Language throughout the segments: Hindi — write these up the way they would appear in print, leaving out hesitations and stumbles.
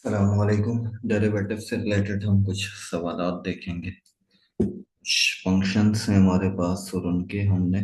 अस्सलामुअलैकुम। डेरिवेटिव से रिलेटेड हम कुछ सवालात देखेंगे। कुछ फंक्शंस हैं हमारे पास और उनके हमने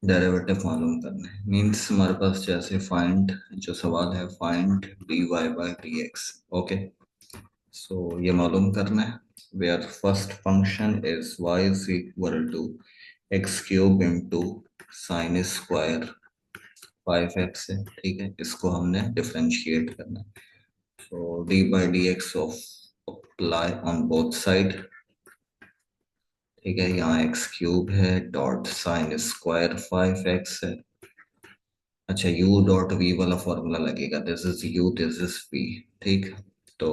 डेरिवेटिव मालूम करने हैं। मींस हमारे पास जैसे फाइंड, जो सवाल है find d y by d x. Okay, so ये मालूम करना है। Where first function is y is equal to x cube into sine square 5x है। ठीक है, इसको हमने डिफरेंशिएट करना है। So d by dx of apply on both side। ठीक है, यहाँ एक्स क्यूब है डॉट साइन स्क्वायर 5x है। अच्छा, u डॉट v वाला फॉर्मूला लगेगा। This is u, this is v। ठीक, तो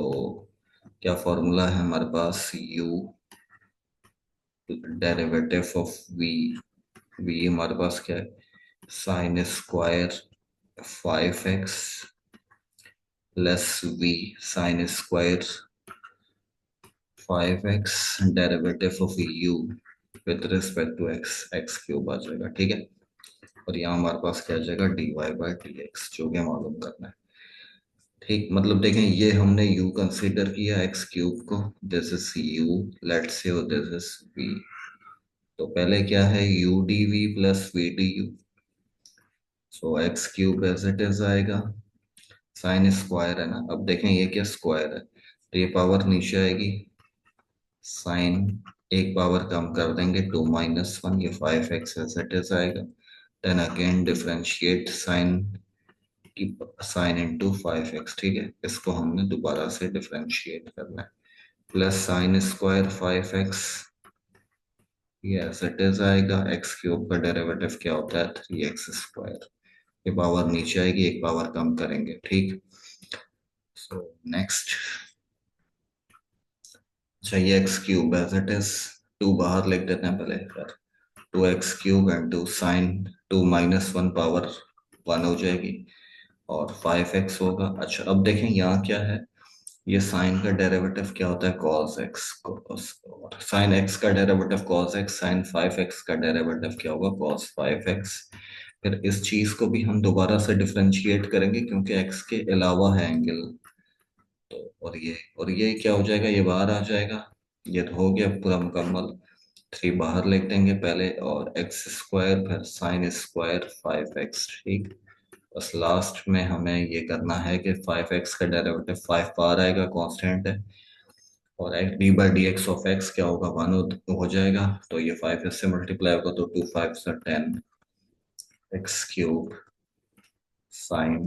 क्या फॉर्मूला है हमारे पास? u derivative of v। v हमारे पास क्या है? Sine square 5x plus v sine square 5x derivative of u with respect to x, x cube आ जाएगा। ठीक है, और यहाँ हमारे पास क्या आ जाएगा? D y by d x, जो कि मालूम करना है। ठीक, मतलब देखें, ये हमने u कंसीडर किया एक्स क्यूब को। This is u, let's say this is v। तो पहले क्या है? u d v plus v d u. So x cube as it is आएगा। साइन स्क्वायर है ना, अब देखें ये क्या स्क्वायर है, तो ये पावर नीचे आएगी। साइन एक पावर कम कर देंगे, 2 - 1, ये 5x एज इट इज आएगा। देन अगेन डिफरेंशिएट साइन की, साइन इंटू 5x। ठीक है, इसको हमने दोबारा से डिफरेंशिएट करना है। प्लस साइन स्क्वायर 5x, ये एज इट इज आएगा। एक्स क्यूब का डेरिवेटिव क्या होता है? 3x²। ये पावर नीचे आएगी, एक पावर कम करेंगे। ठीक, सो नेक्स्ट। अच्छा, ये x cube as it is, two बाहर लिख देते हैं पहले। 2x³ इंटू साइन 2 - 1 पावर 1 हो जाएगी और 5x होगा। अच्छा, अब देखें यहाँ क्या है? ये साइन का डेरिवेटिव क्या होता है? cos x। और साइन x का derivative cos x, sine 5x का डेरिवेटिव क्या होगा? cos 5x। फिर इस चीज को भी हम दोबारा से डिफरेंशिएट करेंगे क्योंकि x के अलावा है एंगल। तो और ये क्या हो जाएगा? ये बाहर आ जाएगा। ये तो हो गया पूरा मुकम्मल। 3 बाहर लिख देंगे पहले, और x² फिर साइन स्क्वायर 5x। ठीक, बस लास्ट में हमें ये करना है कि 5x का डेरिवेटिव 5 बाहर आएगा, कांस्टेंट है। और D by d x of x क्या होगा? 1 हो जाएगा। तो ये 5 इससे मल्टीप्लाई होगा तो 2 5 से 10 x³ sine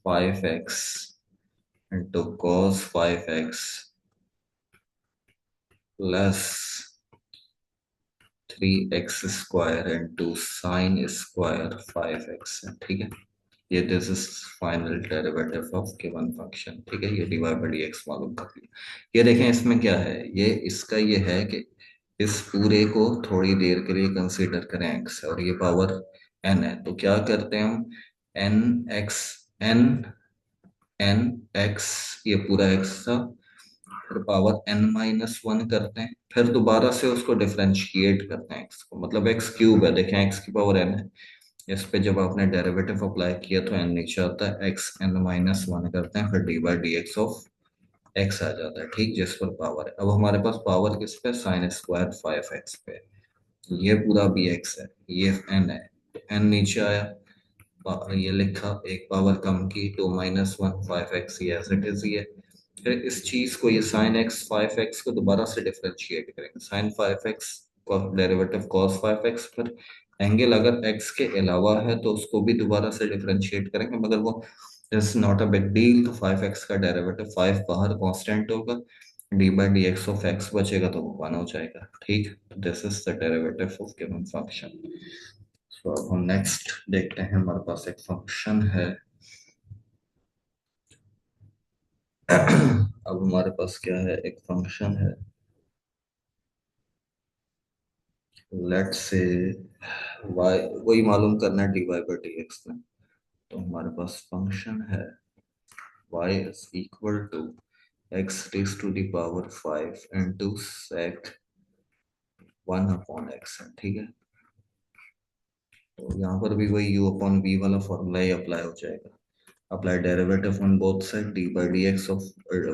5x into cos 5x plus 3x² into sine square 5x है। ठीक है, ये this is final derivative of given function. ठीक है, ये d y by d x मालूम कर लिया। ये देखें, इसमें क्या है? ये इसका ये है कि इस पूरे को थोड़ी देर के लिए कंसीडर करें एक्स, और ये पावर n है। तो क्या करते हैं हम? N x, n n x, ये पूरा एक्स था, फिर पावर n - 1 करते हैं, फिर दोबारा से उसको डिफरेंशिएट करते हैं एक्स को। मतलब एक्स क्यूब है, देखें एक्स की पावर n है। इस पे जब आपने डेरिवेटिव अप्लाई किया तो n नीचे आता है, एक्स n - 1 करते हैं, फिर d by d x of x आ जाता है। ठीक, जिस पर पावर है। अब हमारे पास पावर किस पे? साइन स्क्वायर 5x पे। ये पूरा भी x है, ये n है, तो n नीचे आया, ये लिखा, एक पावर कम की, 2 - 1 5x, ये एज इट इज ही है। फिर इस चीज को, ये साइन एक्स 5x को दोबारा से डिफरेंशिएट करेंगे। साइन 5x का डेरिवेटिव cos 5x, फिर एंगल अगर x के अलावा है तो उसको भी दोबारा से डिफरेंशिएट करेंगे, मगर वो is not a big deal. तो 5x का डेरिवेटिव 5 बाहर कांस्टेंट होगा, D by d x of x बचेगा तो वो 1 हो जाएगा। ठीक, this is the derivative of given function. तो अब हम नेक्स्ट देखते हैं। हमारे पास एक फंक्शन है। अब हमारे पास क्या है? एक फंक्शन है। लेट्स से वाई, वही मालूम करना है d y by d x में। तो हमारे पास फंक्शन है y is equal to x raise to the power 5 into sec 1/x है। ठीक है, तो यहाँ पर भी वही u अपॉन v वाला फॉर्मूला ही अप्लाई हो जाएगा। Apply derivative on both side, d by d x of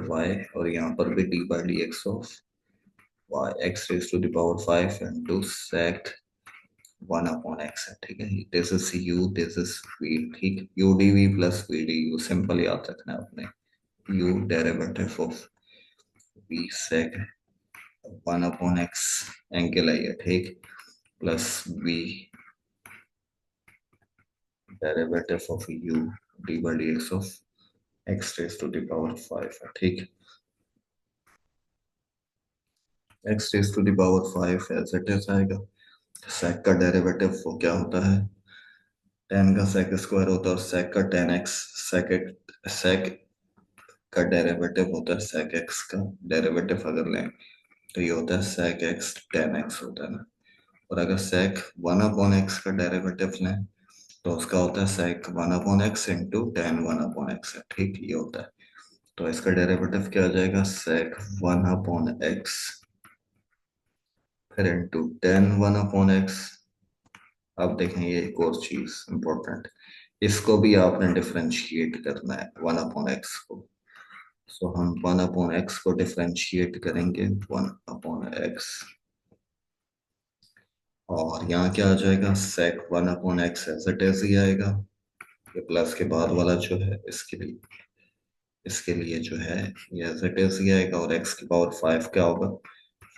y, और यहाँ पर भी d by d x of y, x raise to the power 5 into sec 1/x है, ठीक है। This is u, this is v, ठीक, u d v plus v d u, simple याद रखना है अपने, u derivative of v sec 1/x angle है ये, ठीक, plus v derivative of u d by d x of x raise to the power 5 है, ठीक। X raise to the power 5 as it is आएगा। सेक का डेरिवेटिव वो क्या होता है, टेन का सेक स्क्वायर होता है, और सेक का टेन एक्स, सेक का डेरिवेटिव होता है सेक एक्स का डेरिवेटिव अगर लें तो ये होता है सेक एक्स टेन एक्स होता है ना। और अगर सेक 1/x का डेरिवेटिव लें तो उसका होता है सेक 1/x इंटू टेन 1/x है, ठीक, ये होता है। तो इसका डेरिवेटिव क्या आ जाएगा, सेक 1/x फिर इंटू टेन 1/x। अब देखें ये एक और चीज इंपॉर्टेंट, इसको भी आपने डिफरेंशिएट करना है 1/x को। सो हम 1/x को डिफरेंशिएट करेंगे 1/x, और यहाँ क्या आ जाएगा, sec 1/x as it is ही आएगा। ये प्लस के बाद वाला जो है इसके लिए जो है ये एज इट इज ही आएगा, और x की पावर 5 क्या होगा,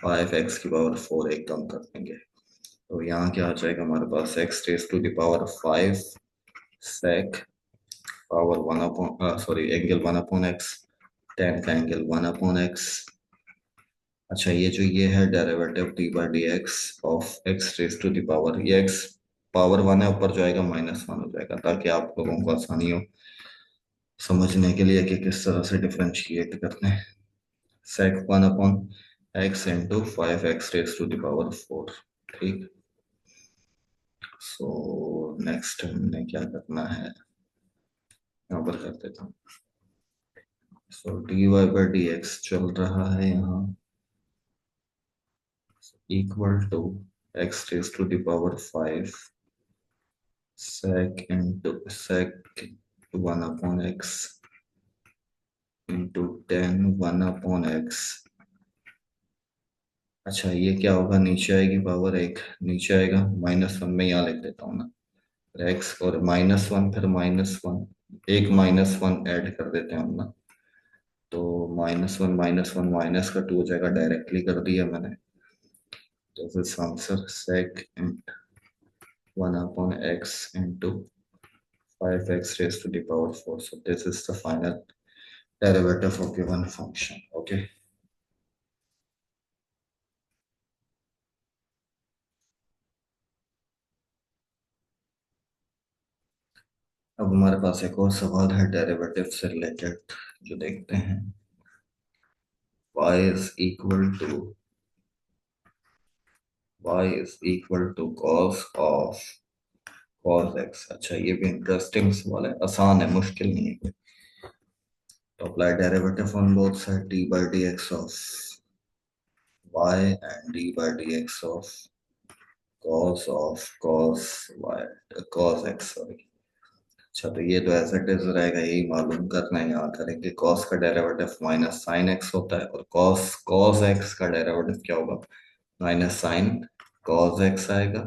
5x की पावर 4 एक कम कर देंगे। तो यहाँ क्या आ जाएगा हमारे पास, x raise to the power 5 sec power 1 sorry angle 1/x, tan का एंगल 1/x। अच्छा ये है derivative d by d x of x raise to the power, ये एक्स पावर 1 है, ऊपर जाएगा -1 हो जाएगा, ताकि आप लोगों को आसानी हो समझने के लिए कि किस तरह से डिफरेंशिएट करते हैं। Sec 1/x into 5x raise to the power 4, ठीक। सो नेक्स्ट हमने क्या करना है, यहाँ पर कर देता हूँ। So d y by d x चल रहा है यहाँ, equal to x raise to the power 5 sec into sec 1/x into 10 1/x। अच्छा ये क्या होगा, नीचे आएगी पावर एक, नीचे आएगा -1 में, यहाँ लिख देता हूँ ना, एक्स और -1 फिर -1, एक -1 ऐड कर देते हैं हम ना, तो -1 माइनस का 2 हो जाएगा, डायरेक्टली कर दिया मैंने। तो this answer sec 1/x into 5x raised to the power 4. So this is the final derivative of given function. Okay. अब हमारे पास एक और सवाल है डेरिवेटिव से रिलेटेड, जो देखते हैं। y is equal to cos of cos x। अच्छा ये भी इंटरेस्टिंग सवाल है, आसान है, मुश्किल नहीं है। तो apply derivative on both side, d by d x of y and D by d x of cos y cos x, sorry. अच्छा तो ये तो ऐसा टेस्ट रहेगा, यही मालूम करना है, यहाँ करेंगे। कॉस का डेरिवेटिव माइनस साइन एक्स होता है, और कॉस कॉस एक्स का डेरिवेटिव क्या होगा, माइनस साइन कॉस एक्स आएगा।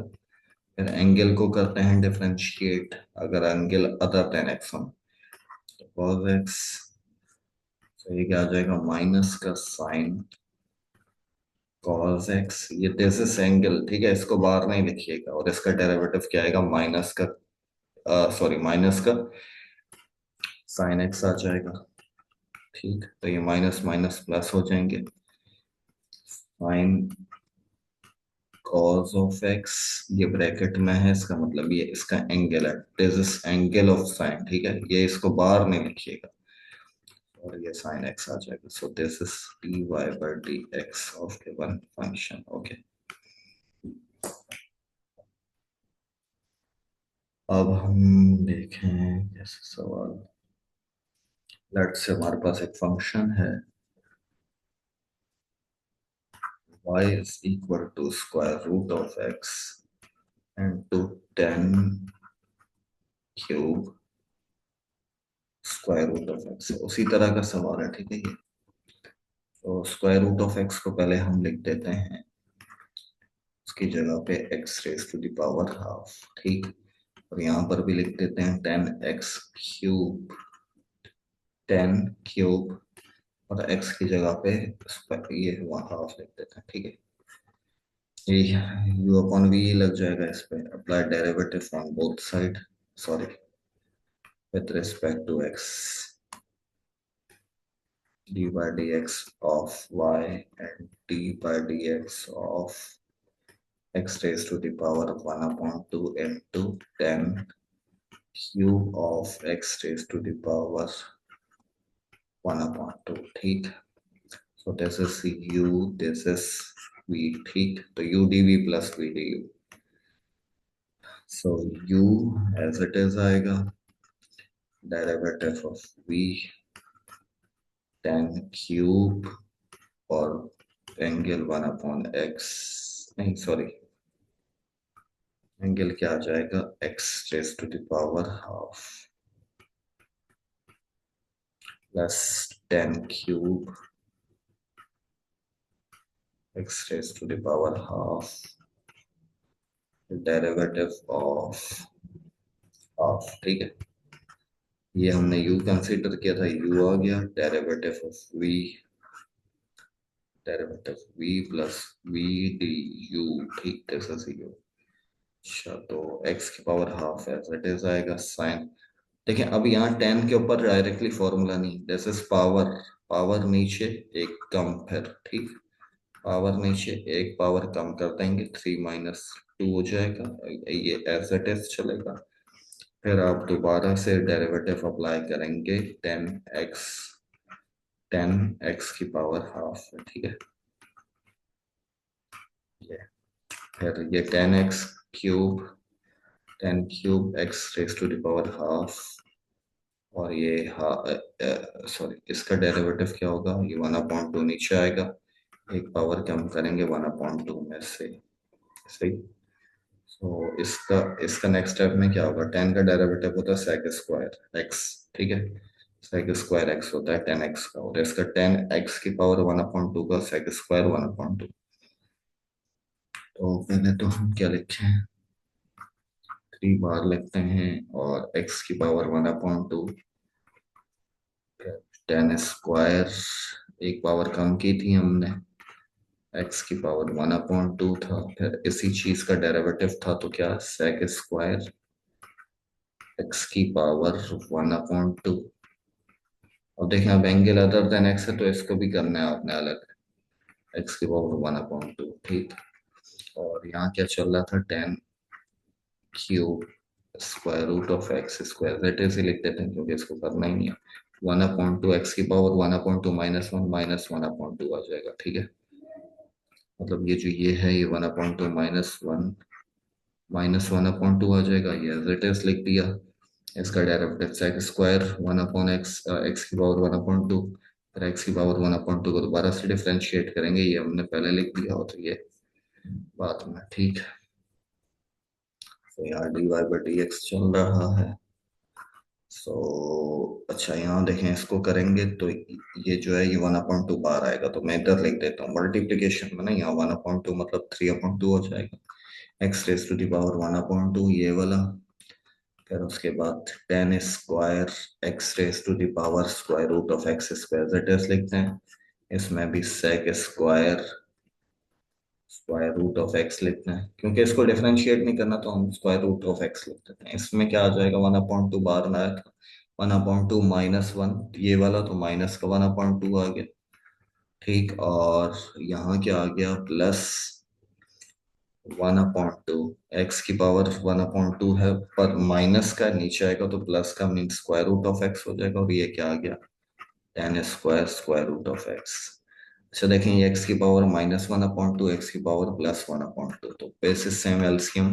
फिर एंगल को करते हैं डिफरेंशिएट, अगर एंगल अदर देन एक्स हो तो कॉस एक्स, तो ये क्या आ जाएगा, माइनस का साइन कॉस एक्स, ये दिस इज एंगल, ठीक है, इसको बाहर नहीं लिखिएगा। और इसका डेरिवेटिव क्या आएगा, माइनस का सॉरी माइनस का साइन एक्स आ जाएगा, ठीक। तो ये माइनस माइनस प्लस हो जाएंगे, साइन कॉस ऑफ एक्स, ये ब्रैकेट में है, इसका मतलब ये इसका एंगल है, this is angle of sine, ठीक है, ये इसको बाहर नहीं लिखिएगा, और ये साइन एक्स आ जाएगा। So this is d y by d x of given function. Okay, अब हम देखें कैसे सवाल। लेट्स से हमारे पास एक फंक्शन है, y is equal to square root of x into 10 cube square root of x, उसी तरह का सवाल है, ठीक है ये। तो स्क्वायर रूट ऑफ एक्स को पहले हम लिख देते हैं उसकी जगह पे x raise to the power half, ठीक। और यहाँ पर भी लिख देते हैं 10x³ 10³ और x की जगह पे ये हुआ हाफ लिख देते हैं, ठीक है। ये u अपॉन v लग जाएगा इस पे, apply derivative from both side, sorry with respect to x, d by dx of y and d by dx of x raised to the power of 1 upon 2 into 10 cube of x raised to the power 1 upon 2, ठीक। so this is u, this is v, ठीक। तो u dv plus v du, so u as it is आएगा डेरिवेटिव ऑफ v 10³ और एंगल 1 अपॉन x, नहीं सॉरी, एंगल क्या आ जाएगा x raise to the power half plus 10³ x raise to the power half derivative of half, ठीक है। ये हमने u कंसीडर किया था, u आ गया, derivative of v plus v du, ठीक, दिस इज u। अच्छा, तो x की पावर हाफ एज इट इज आएगा साइन, देखिए अब यहाँ 10 के ऊपर डायरेक्टली फॉर्मूला नहीं, दिस इज पावर, पावर नीचे एक कम फिर, ठीक। पावर नीचे एक पावर कम कर देंगे, 3 - 2 हो जाएगा, ये एज इट इज चलेगा। फिर आप दोबारा से डेरिवेटिव अप्लाई करेंगे 10x, 10x की पावर हाफ, ठीक है। ये फिर ये 10x³ 10³ x raise to the power half, और ये सॉरी इसका डेरिवेटिव क्या होगा, ये 1/2 नीचे आएगा, एक पावर कम करेंगे 1/2 में से, सही। तो इसका इसका नेक्स्ट स्टेप में क्या होगा, 10 का डेरिवेटिव होता है सेक स्क्वायर एक्स, ठीक है। सेक स्क्वायर एक्स होता है 10x का, और इसका 10x की पावर 1/2 का सेक स्क्वायर 1/2। तो पहले तो हम क्या लिखें, 3 बार लिखते हैं, और x की पावर 1/2, 10 स्क्वायर, एक पावर कम की थी हमने, x की पावर 1/2 था, फिर इसी चीज का डेरिवेटिव था, तो क्या सेक स्क्वायर x की पावर 1/2। अब देखें, अब एंगल अदर देन x है, तो इसको भी करना है आपने अलग, x की पावर 1/2, ठीक। और यहाँ क्या चल रहा था, 10³ square root of x square, that is ही लिख देते हैं क्योंकि इसको करना ही नहीं है। 1/2 x की पावर 1/2 -1 आ जाएगा, ठीक है। मतलब ये जो ये है, ये 1/2 -1 आ जाएगा, ये एज इट इज लिख दिया। इसका derivative sec square 1/x, x की पावर 1/2, फिर x की पावर 1/2 को दोबारा से डिफ्रेंशिएट करेंगे, ये हमने पहले लिख दिया हो, तो ये बाद में, ठीक। तो यहाँ dy by dx चल रहा है। सो अच्छा, यहाँ देखें, इसको करेंगे तो ये जो है ये 1/2 बाहर आएगा, तो मैं इधर लिख देता हूँ मल्टीप्लीकेशन में ना, यहाँ 1/2 मतलब 3/2 हो जाएगा, x raise to the power 1/2 ये वाला, फिर उसके बाद 10 square x raise to the power square root of x square, that is लिखते हैं। इसमें भी sec square square root of x लिखना है, क्योंकि इसको डिफरेंशिएट नहीं करना, तो हम स्क्वायर रूट ऑफ एक्स लिख देते हैं। इसमें क्या आ जाएगा, 1/2 बाहर में आया था, 1/2 -1, ये वाला तो माइनस का 1/2 आ गया, ठीक। और यहाँ क्या आ गया, प्लस 1/2, एक्स की पावर 1/2 है, पर माइनस का नीचे आएगा तो प्लस का mean square root of x हो जाएगा, और ये क्या आ गया, 10 square square root of x. अच्छा देखें, ये x की पावर -1/2, x की पावर +1/2, तो बेसिस से हम एलसीएम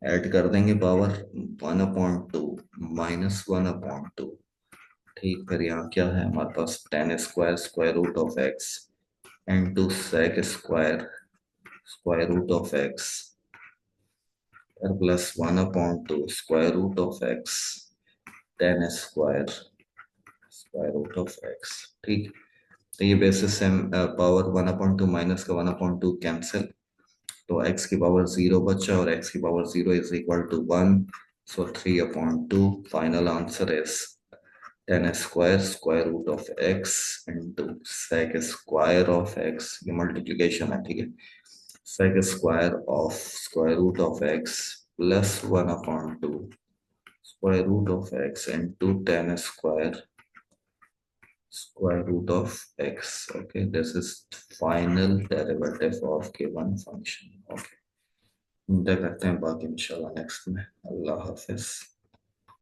ऐड कर देंगे, पावर 1/2 -1/2, ठीक। फिर यहाँ क्या है हमारे पास, 10 square square root of x into sec square square root of x, फिर +1/2 square root of x 10 square square root of x. ठीक, तो ये बेसिस से पावर 1/2 माइनस का 1/2 कैंसिल, तो x की पावर 0 बचा और x की power 0 is equal to 1, so 3/2। Final answer is 10 square square root of x into sec square of x, ये मल्टीप्लीकेशन है, ठीक है। Sec square of square root of x plus 1/2 square root of x into 10 square root of x. Okay, this is final derivative of given function. Okay, देखते हैं बाकी इंशाल्लाह नेक्स्ट में। अल्लाह हाफिज।